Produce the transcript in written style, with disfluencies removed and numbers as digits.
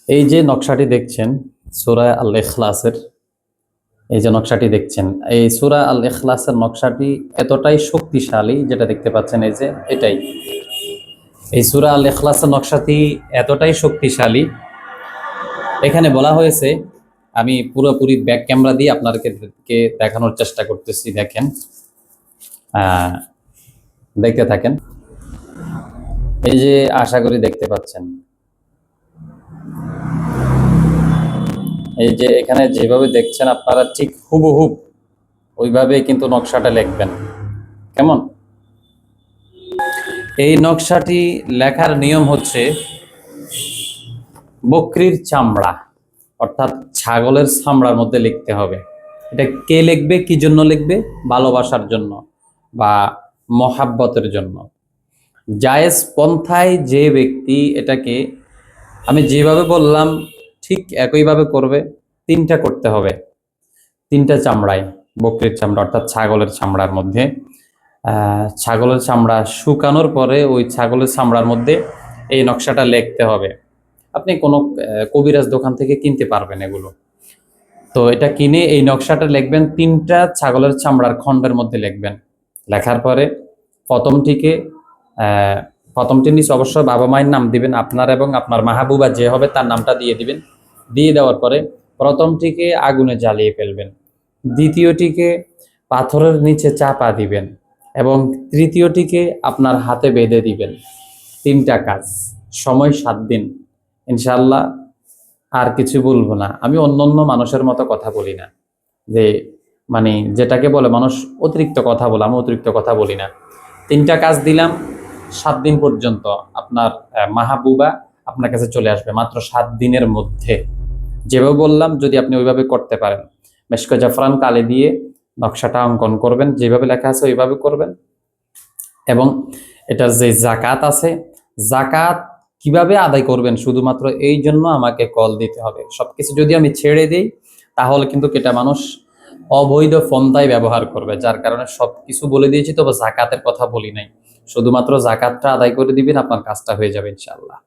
এই যে নকশাটি দেখছেন সূরা আল ইখলাসের, এই যে নকশাটি দেখছেন, এই সূরা আল ইখলাসের নকশাটি এতটাই শক্তিশালী, যেটা দেখতে পাচ্ছেন এই যে এটাই, এই সূরা আল ইখলাসের নকশাটি এতটাই শক্তিশালী। এখানে বলা হয়েছে, আমি পুরোপুরি ব্যাক ক্যামেরা দিয়ে আপনাদেরকে দেখানোর চেষ্টা করতেছি। দেখেন, দেখতে থাকেন। এই যে আশা করি দেখতে পাচ্ছেন, এই যে এখানে যেভাবে দেখছেন আপনারা ঠিক হুবহুব ওইভাবে কিন্তু নকশাটা লিখবেন। কেমন? এই নকশাটি লেখার নিয়ম হচ্ছে বকরির চামড়া অর্থাৎ ছাগলের চামড়ার মধ্যে লিখতে হবে। এটা কে লিখবে, কি জন্য লিখবে? ভালোবাসার জন্য বা মহাব্বতের জন্য। জায়েজ পন্থায় যে ব্যক্তি এটাকে, আমি যেভাবে বললাম ঠিক একইভাবে করবে। তিনটা করতে হবে, তিনটা চামড়ায়, বকরির চামড়া অর্থাৎ ছাগলের চামড়ার মধ্যে। ছাগলের চামড়া শুকানোর পরে ওই ছাগলের চামড়ার মধ্যে এই নকশাটা লিখতে হবে। আপনি কোনো কবিরাজ দোকান থেকে কিনতে পারবেন এগুলো। তো এটা কিনে এই নকশাটা লিখবেন, তিনটা ছাগলের চামড়ার খণ্ডের মধ্যে লিখবেন। লেখার পরে প্রথমটিকে প্রথমটির নিচে অবশ্যই বাবা মায়ের নাম দিবেন, আপনার এবং আপনার মাহবুবা যে হবে তার নামটা দিয়ে দিবেন। দিয়ে দেওয়ার পরে প্রথমটিকে আগুনে জ্বালিয়ে ফেলবেন, দ্বিতীয়টিকে পাথরের নিচে চাপা দিবেন এবং তৃতীয়টিকে আপনার হাতে বেঁধে দিবেন। তিনটা কাজ, সময় 7 দিন। ইনশাআল্লাহ আর কিছু বলবো না। আমি অন্য মানুষের মতো কথা বলি না, যে মানে যেটাকে বলে মানুষ অতিরিক্ত কথা বলে, আমি অতিরিক্ত কথা বলি না। তিনটা কাজ দিলাম, 7 দিন পর্যন্ত আপনার মাহবুবা আপনার কাছে চলে আসবে, মাত্র 7 দিনের মধ্যে। যেভাবে বললাম যদি আপনি ওইভাবে করতে পারেন, মেশক জাফরান কালি দিয়ে নকশাটা অঙ্কন করবেন, যেভাবে লেখা আছে ওইভাবে করবেন। এবং এটার যে জাকাত আছে, জাকাত কিভাবে আদায় করবেন শুধুমাত্র এই জন্য আমাকে কল দিতে হবে। সবকিছু যদি আমি ছেড়ে দিই তাহলে কিন্তু এটা মানুষ অবৈধ ফন্দায় ব্যবহার করবে, যার কারণে সবকিছু বলে দিয়েছি, তবে জাকাতের কথা বলি নাই। শুধুমাত্র জাকাতটা আদায় করে দিবেন, আপনার কাজটা হয়ে যাবে ইনশাআল্লাহ।